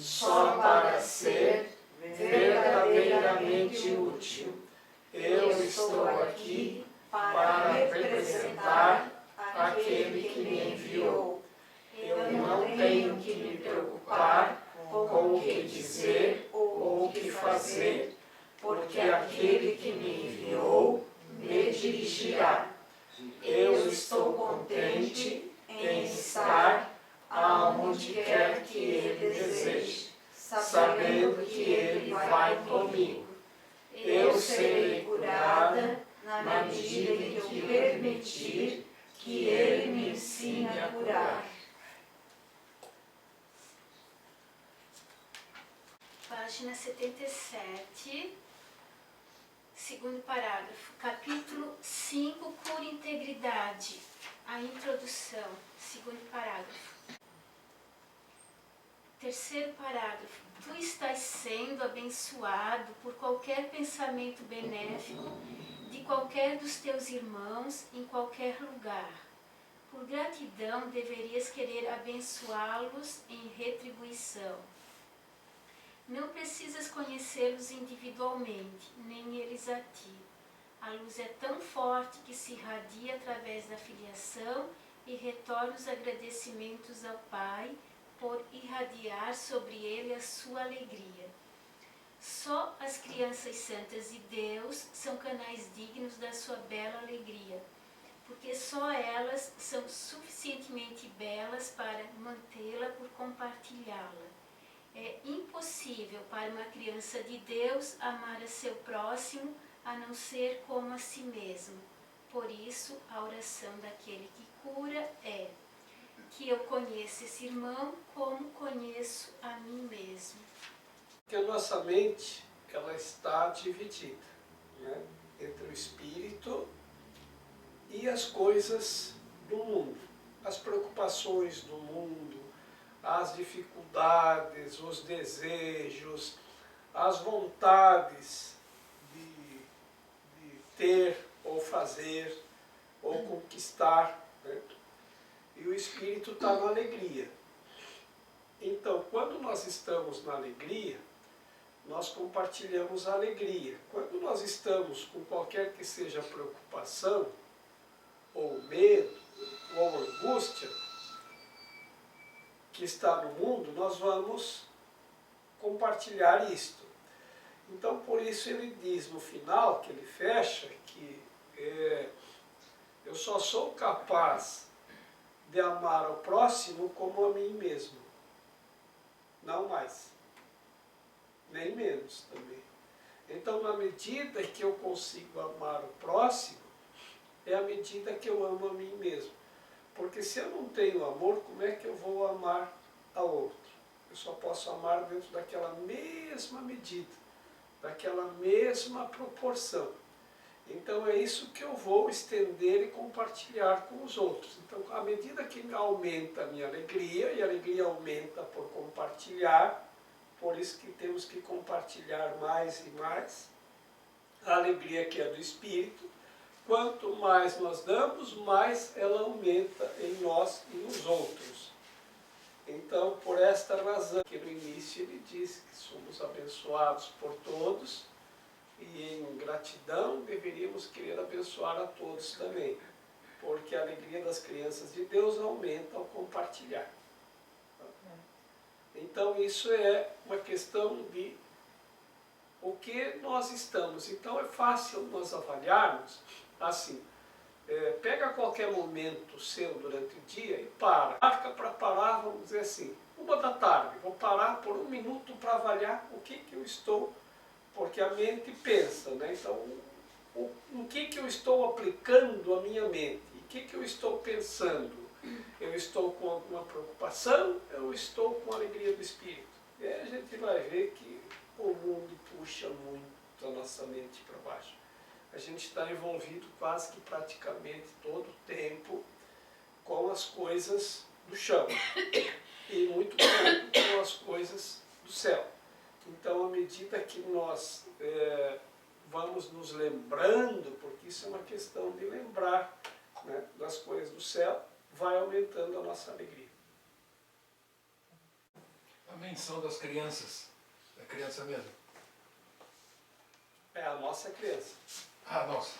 só para ser verdadeiramente útil. Eu estou aqui para representar aquele que me enviou. Eu não tenho que me preocupar com o que dizer ou o que fazer, porque aquele que me enviou me dirigirá. Eu estou contente em estar aonde quer que Ele deseje, sabendo que Ele vai comigo. Eu serei curada na medida em que eu permitir que Ele me ensine a curar. Página 77, segundo parágrafo, capítulo 5, Cura e Integridade. A introdução, segundo parágrafo. Terceiro parágrafo. Tu estás sendo abençoado por qualquer pensamento benéfico de qualquer dos teus irmãos em qualquer lugar. Por gratidão deverias querer abençoá-los em retribuição. Não precisas conhecê-los individualmente, nem eles a ti. A luz é tão forte que se irradia através da filiação e retorna os agradecimentos ao Pai por irradiar sobre ele a sua alegria. Só as crianças santas de Deus são canais dignos da sua bela alegria, porque só elas são suficientemente belas para mantê-la por compartilhá-la. É impossível para uma criança de Deus amar a seu próximo a não ser como a si mesmo. Por isso, a oração daquele que cura é: que eu conheça esse irmão como conheço a mim mesmo. Porque a nossa mente, ela está dividida, né, entre o espírito e as coisas do mundo, as preocupações do mundo, as dificuldades, os desejos, as vontades de ter ou fazer ou conquistar, né? E o espírito está na alegria. Então, quando nós estamos na alegria, nós compartilhamos a alegria. Quando nós estamos com qualquer que seja preocupação, ou medo, ou angústia que está no mundo, nós vamos compartilhar isto. Então, por isso ele diz no final, que ele fecha, que eu só sou capaz de amar ao próximo como a mim mesmo. Não mais. Nem menos também. Então, na medida que eu consigo amar o próximo, é a medida que eu amo a mim mesmo. Porque se eu não tenho amor, como é que eu vou amar a outro? Eu só posso amar dentro daquela mesma medida, daquela mesma proporção. Então é isso que eu vou estender e compartilhar com os outros. Então, à medida que aumenta a minha alegria, e a alegria aumenta por compartilhar, por isso que temos que compartilhar mais e mais, a alegria que é do Espírito, quanto mais nós damos, mais ela aumenta em nós e nos outros. Então, por esta razão, que no início ele disse que somos abençoados por todos, e em gratidão deveríamos querer abençoar a todos também, porque a alegria das crianças de Deus aumenta ao compartilhar. Então isso é uma questão de o que nós estamos. Então é fácil nós avaliarmos assim, pega qualquer momento seu durante o dia e marca para parar, vamos dizer assim, 1h, vou parar por 1 minuto para avaliar o que eu estou. Porque a mente pensa, né? Então, o que eu estou aplicando à minha mente? O que eu estou pensando? Eu estou com alguma preocupação? Eu estou com a alegria do Espírito? E aí a gente vai ver que o mundo puxa muito a nossa mente para baixo. A gente está envolvido quase que praticamente todo o tempo com as coisas do chão e muito pouco com as coisas do céu. Então, à medida que nós vamos nos lembrando, porque isso é uma questão de lembrar, né, das coisas do céu, vai aumentando a nossa alegria. menção das crianças, da criança mesmo. É a nossa criança. Ah, nossa.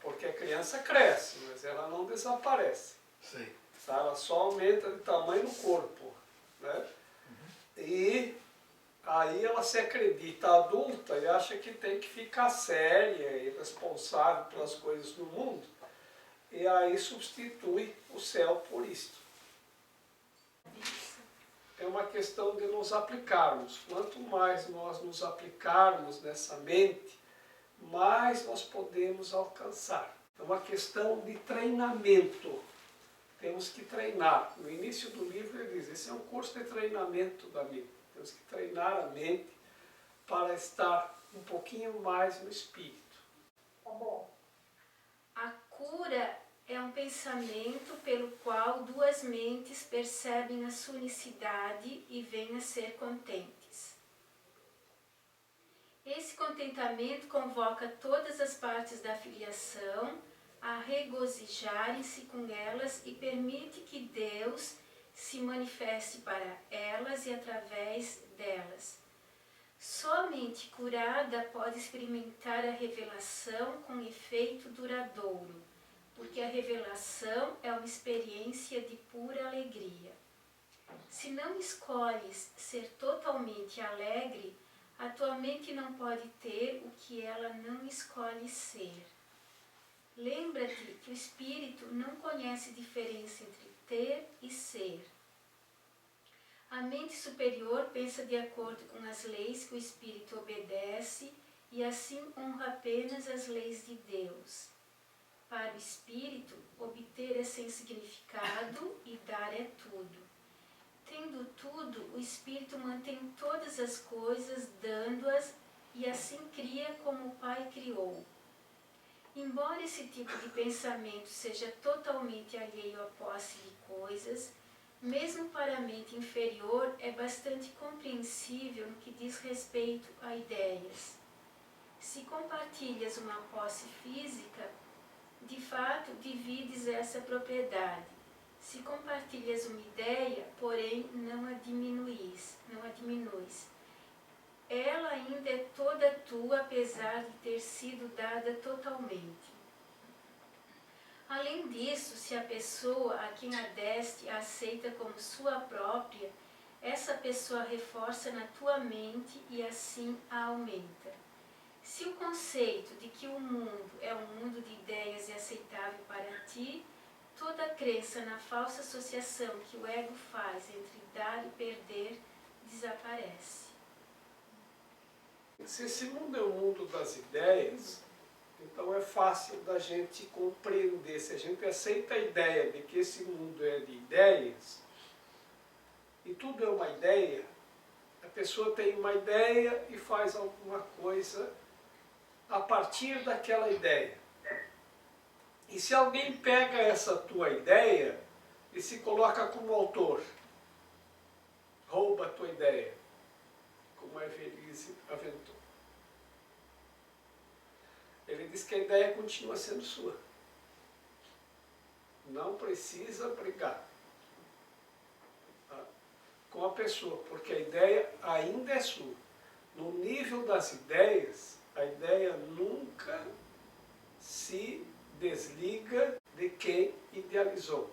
Porque a criança cresce, mas ela não desaparece. Sei. Tá? Ela só aumenta de tamanho no corpo. Né? E aí ela se acredita adulta e acha que tem que ficar séria e responsável pelas coisas do mundo. E aí substitui o céu por isto. É uma questão de nos aplicarmos. Quanto mais nós nos aplicarmos nessa mente, mais nós podemos alcançar. É uma questão de treinamento. Temos que treinar. No início do livro ele diz, esse é um curso de treinamento da mente. Temos que treinar a mente para estar um pouquinho mais no espírito. Tá bom. A cura é um pensamento pelo qual duas mentes percebem a sua unicidade e vêm a ser contentes. Esse contentamento convoca todas as partes da filiação a regozijarem-se com elas e permite que Deus se manifeste para elas e através delas. Somente curada pode experimentar a revelação com efeito duradouro, porque a revelação é uma experiência de pura alegria. Se não escolhes ser totalmente alegre, a tua mente não pode ter o que ela não escolhe ser. Lembra-te que o espírito não conhece diferença entre ter e ser. A mente superior pensa de acordo com as leis que o espírito obedece e assim honra apenas as leis de Deus. Para o espírito, obter é sem significado e dar é tudo. Tendo tudo, o espírito mantém todas as coisas, dando-as, e assim cria como o Pai criou. Embora esse tipo de pensamento seja totalmente alheio à posse de coisas, mesmo para a mente inferior é bastante compreensível no que diz respeito a ideias. Se compartilhas uma posse física, de fato divides essa propriedade. Se compartilhas uma ideia, porém não a diminuis. Ela ainda é toda tua, apesar de ter sido dada totalmente. Além disso, se a pessoa a quem a deste a aceita como sua própria, essa pessoa reforça na tua mente e assim a aumenta. Se o conceito de que o mundo é um mundo de ideias é aceitável para ti, toda a crença na falsa associação que o ego faz entre dar e perder desaparece. Se esse mundo é o mundo das ideias, então é fácil da gente compreender. Se a gente aceita a ideia de que esse mundo é de ideias, e tudo é uma ideia, a pessoa tem uma ideia e faz alguma coisa a partir daquela ideia. E se alguém pega essa tua ideia e se coloca como autor, rouba a tua ideia, como a Evelise aventou. Ele diz que a ideia continua sendo sua. Não precisa brigar com a pessoa, porque a ideia ainda é sua. No nível das ideias, a ideia nunca se desliga de quem idealizou.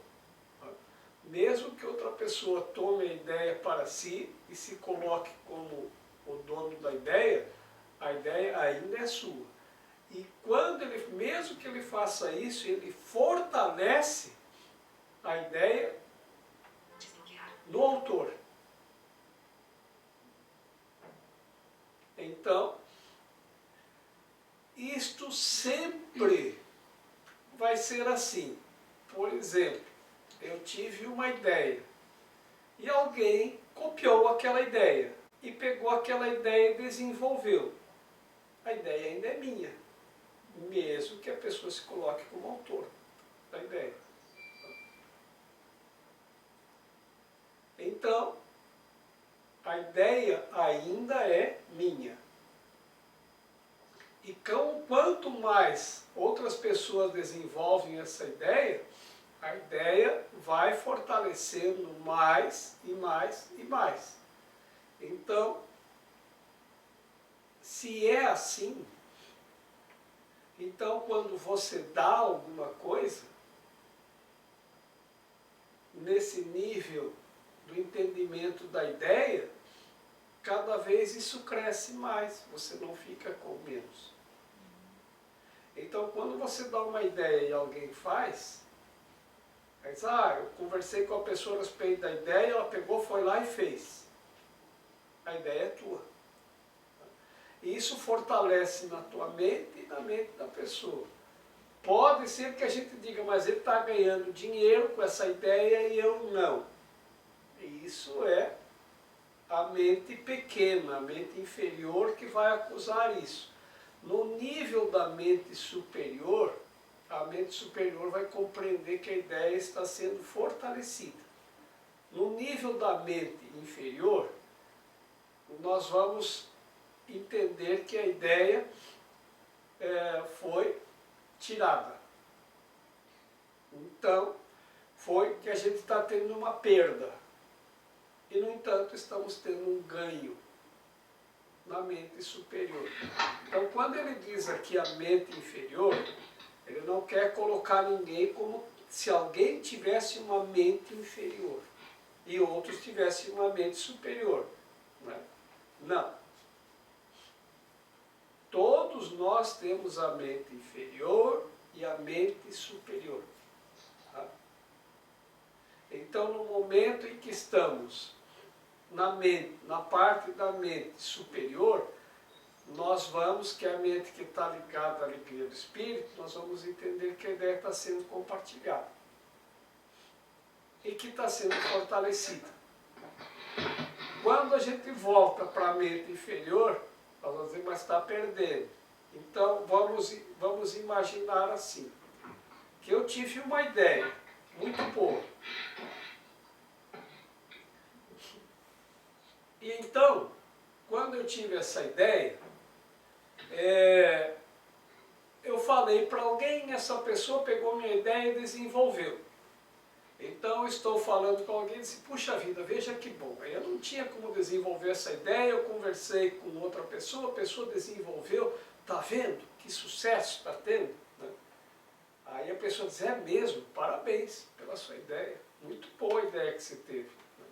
Mesmo que outra pessoa tome a ideia para si e se coloque como o dono da ideia, a ideia ainda é sua. E quando ele, mesmo que ele faça isso, ele fortalece a ideia no autor. Então, isto sempre vai ser assim. Por exemplo, eu tive uma ideia e alguém copiou aquela ideia e pegou aquela ideia e desenvolveu. A ideia ainda é minha, mesmo que a pessoa se coloque como autor da ideia. Então, a ideia ainda é minha. E quanto mais outras pessoas desenvolvem essa ideia, a ideia vai fortalecendo mais e mais e mais. Então, se é assim, então quando você dá alguma coisa, nesse nível do entendimento da ideia, cada vez isso cresce mais, você não fica com menos. Então, quando você dá uma ideia e alguém faz, diz, eu conversei com a pessoa a respeito da ideia, ela pegou, foi lá e fez. A ideia é tua. E isso fortalece na tua mente e na mente da pessoa. Pode ser que a gente diga, mas ele está ganhando dinheiro com essa ideia e eu não. E isso é a mente pequena, a mente inferior que vai acusar isso. No nível da mente superior, a mente superior vai compreender que a ideia está sendo fortalecida. No nível da mente inferior, nós vamos entender que a ideia foi tirada. Então, foi que a gente está tendo uma perda. E, no entanto, estamos tendo um ganho na mente superior. Então, quando ele diz aqui a mente inferior, ele não quer colocar ninguém como se alguém tivesse uma mente inferior e outros tivessem uma mente superior. Né? Não. Todos nós temos a mente inferior e a mente superior. Tá? Então, no momento em que estamos na parte da mente superior, nós vamos, que é a mente que está ligada à alegria do Espírito, nós vamos entender que a ideia está sendo compartilhada e que está sendo fortalecida. Quando a gente volta para a mente inferior, nós vamos dizer, mas está perdendo. Então, vamos imaginar assim, que eu tive uma ideia muito boa. E então, quando eu tive essa ideia, eu falei para alguém, essa pessoa pegou minha ideia e desenvolveu. Então, eu estou falando com alguém e disse, puxa vida, veja que bom. Eu não tinha como desenvolver essa ideia, eu conversei com outra pessoa, a pessoa desenvolveu, está vendo que sucesso está tendo? Né? Aí a pessoa diz, é mesmo, parabéns pela sua ideia, muito boa a ideia que você teve. Né?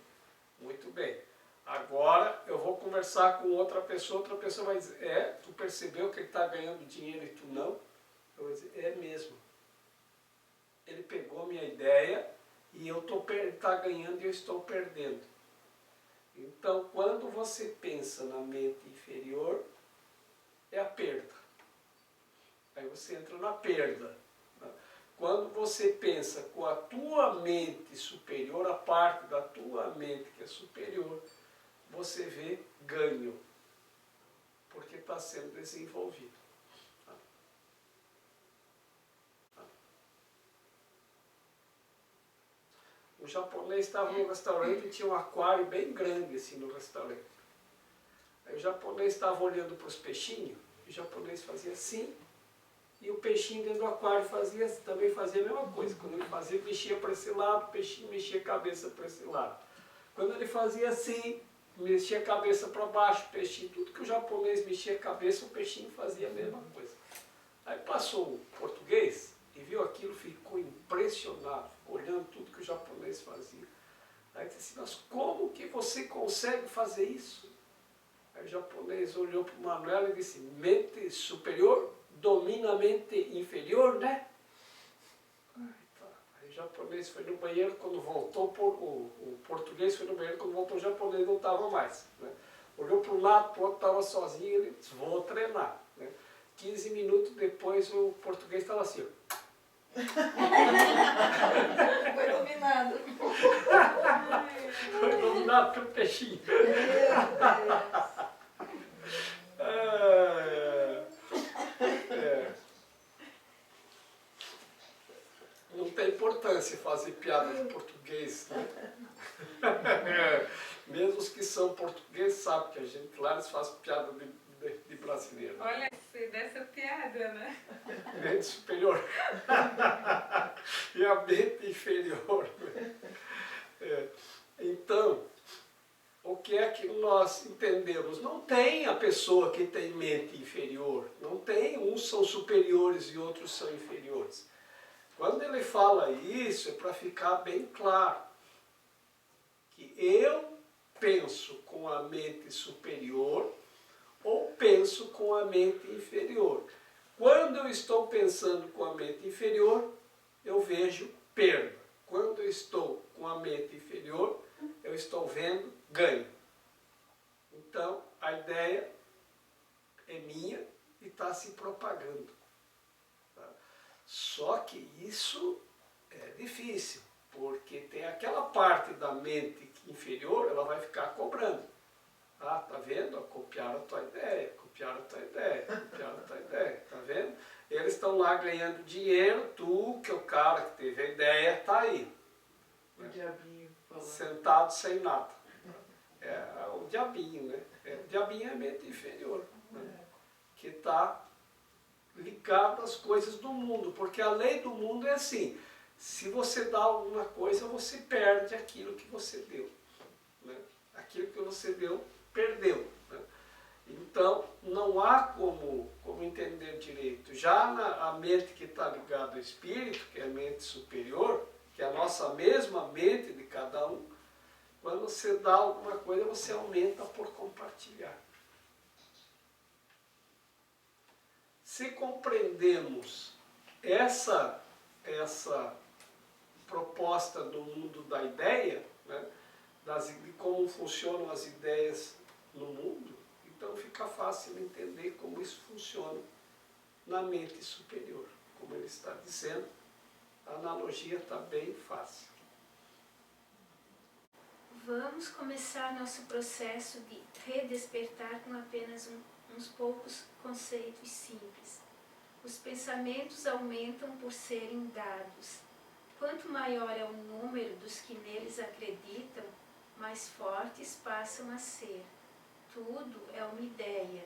Muito bem. Agora eu vou conversar com outra pessoa vai dizer, tu percebeu que ele está ganhando dinheiro e tu não? Eu vou dizer, é mesmo. Ele pegou minha ideia e ele está ganhando e eu estou perdendo. Então, quando você pensa na mente inferior, é a perda. Aí você entra na perda. Quando você pensa com a tua mente superior, a parte da tua mente que é superior, você vê ganho, porque está sendo desenvolvido. O japonês estava no restaurante e tinha um aquário bem grande assim no restaurante. Aí o japonês estava olhando para os peixinhos, e o japonês fazia assim, e o peixinho dentro do aquário também fazia a mesma coisa. Quando ele fazia, ele mexia para esse lado, o peixinho mexia a cabeça para esse lado. Quando ele fazia assim, mexia a cabeça para baixo, o peixinho, tudo que o japonês mexia a cabeça, o peixinho fazia a mesma coisa. Aí passou o português e viu aquilo, ficou impressionado, ficou olhando tudo que o japonês fazia. Aí disse assim, mas como que você consegue fazer isso? Aí o japonês olhou para o Manuel e disse, mente superior domina a mente inferior, né? Aí o japonês foi no banheiro, quando voltou, o português foi no banheiro, quando voltou o japonês não estava mais. Né? Olhou para um lado, para o outro, estava sozinho, ele disse, vou treinar. Né? 15 minutos depois o português estava assim, ó. Foi dominado. Foi dominado pelo peixinho. Meu Deus. Não tem importância fazer piada de português, né? Mesmo os que são portugueses sabem que a gente lá eles fazem piada de brasileiro. Olha, sei dessa piada, né? Mente superior. E a mente inferior. Então, o que é que nós entendemos, não tem a pessoa que tem mente inferior, não tem, uns são superiores e outros são inferiores. Quando ele fala isso, é para ficar bem claro que eu penso com a mente superior ou penso com a mente inferior. Quando eu estou pensando com a mente inferior, eu vejo perda. Quando eu estou com a mente inferior, eu estou vendo ganho. Então, a ideia é minha e está se propagando. Tá? Só que isso é difícil, porque tem aquela parte da mente inferior, ela vai ficar cobrando. Ah, tá vendo? Copiaram a tua ideia, copiaram a tua ideia, copiaram a tua ideia, tá vendo? Eles estão lá ganhando dinheiro, tu, que é o cara que teve a ideia, tá aí. O diabinho falando. Sentado sem nada. É o diabinho, né? O diabinho é a mente inferior, né? Que está ligado às coisas do mundo, porque a lei do mundo é assim, se você dá alguma coisa, você perde aquilo que você deu. Né? Aquilo que você deu, perdeu. Né? Então, não há como entender direito. Já a mente que está ligada ao espírito, que é a mente superior, que é a nossa mesma mente de cada um, quando você dá alguma coisa, você aumenta por compartilhar. Se compreendemos essa proposta do mundo da ideia, né, de como funcionam as ideias no mundo, então fica fácil entender como isso funciona na mente superior. Como ele está dizendo, a analogia está bem fácil. Vamos começar nosso processo de redespertar com apenas uns poucos conceitos simples. Os pensamentos aumentam por serem dados. Quanto maior é o número dos que neles acreditam, mais fortes passam a ser. Tudo é uma ideia.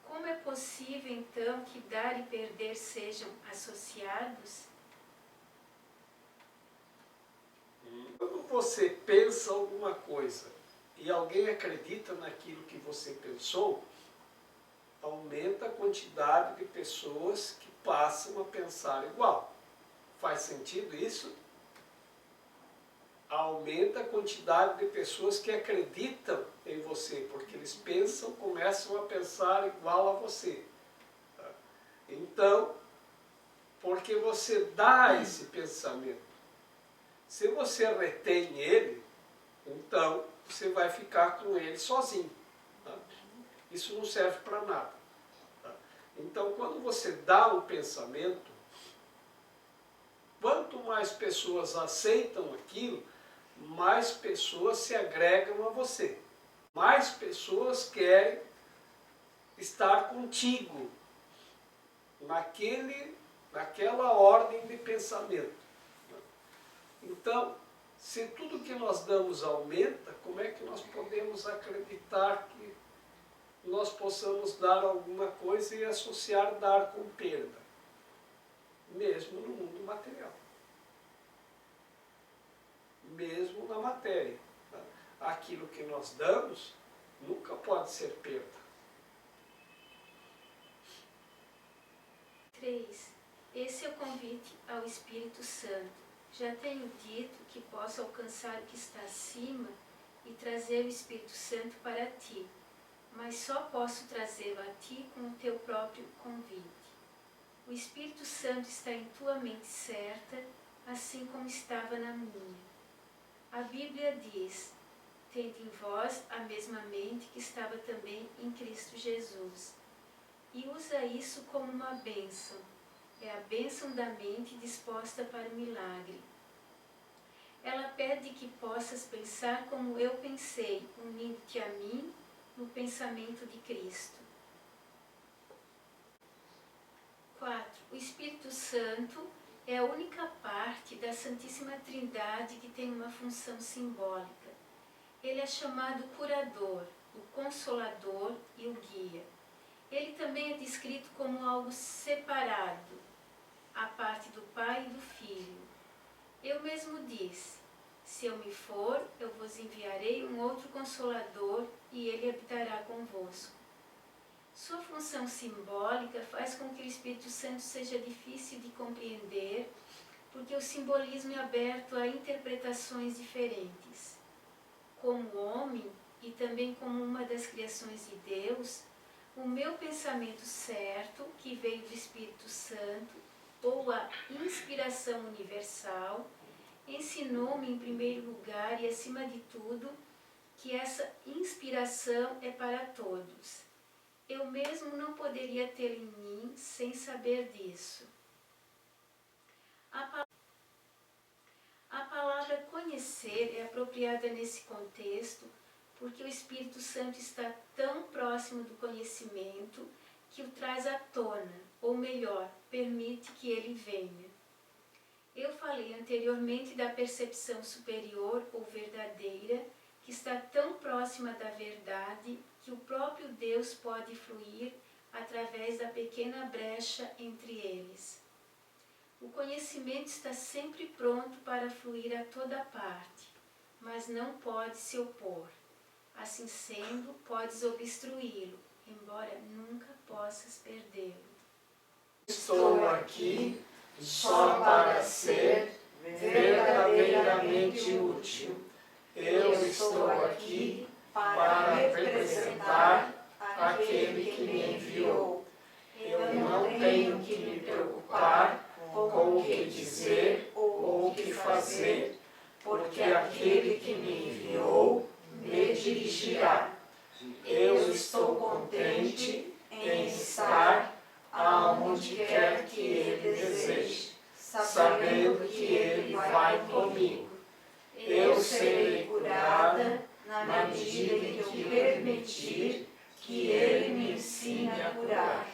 Como é possível, então, que dar e perder sejam associados? Quando você pensa alguma coisa e alguém acredita naquilo que você pensou, aumenta a quantidade de pessoas que passam a pensar igual. Faz sentido isso? Aumenta a quantidade de pessoas que acreditam em você, porque eles pensam, começam a pensar igual a você. Então, porque você dá esse pensamento. Se você retém ele, então você vai ficar com ele sozinho. Tá? Isso não serve para nada. Tá? Então, quando você dá um pensamento, quanto mais pessoas aceitam aquilo, mais pessoas se agregam a você. Mais pessoas querem estar contigo naquela ordem de pensamento. Então, se tudo que nós damos aumenta, como é que nós podemos acreditar que nós possamos dar alguma coisa e associar dar com perda? Mesmo no mundo material. Mesmo na matéria. Aquilo que nós damos nunca pode ser perda. 3. Esse é o convite ao Espírito Santo. Já tenho dito que posso alcançar o que está acima e trazer o Espírito Santo para ti, mas só posso trazê-lo a ti com o teu próprio convite. O Espírito Santo está em tua mente certa, assim como estava na minha. A Bíblia diz: tende em vós a mesma mente que estava também em Cristo Jesus. E usa isso como uma bênção. É a bênção da mente disposta para o milagre. Ela pede que possas pensar como eu pensei, unindo-te a mim no pensamento de Cristo. 4. O Espírito Santo é a única parte da Santíssima Trindade que tem uma função simbólica. Ele é chamado curador, o consolador e o guia. Ele também é descrito como algo separado, a parte do Pai e do Filho. Eu mesmo disse: Se eu me for, eu vos enviarei um outro Consolador e ele habitará convosco. Sua função simbólica faz com que o Espírito Santo seja difícil de compreender, porque o simbolismo é aberto a interpretações diferentes. Como homem e também como uma das criações de Deus, o meu pensamento certo, que veio do Espírito Santo, ou a inspiração universal, ensinou-me em primeiro lugar e acima de tudo que essa inspiração é para todos. Eu mesmo não poderia tê-la em mim sem saber disso. A palavra conhecer é apropriada nesse contexto porque o Espírito Santo está tão próximo do conhecimento que o traz à tona, ou melhor, permite que ele venha. Eu falei anteriormente da percepção superior ou verdadeira, que está tão próxima da verdade que o próprio Deus pode fluir através da pequena brecha entre eles. O conhecimento está sempre pronto para fluir a toda parte, mas não pode se opor. Assim sendo, podes obstruí-lo, embora nunca possas perdê-lo. Estou aqui só para ser verdadeiramente útil. Eu estou aqui para representar aquele que me enviou. Eu não tenho que me preocupar com o que dizer ou o que fazer, porque aquele que me enviou me dirigirá. Eu estou contente em estar aonde quer que ele deseje, sabendo que ele vai comigo. Eu serei curada na medida em que eu permitir que ele me ensine a curar.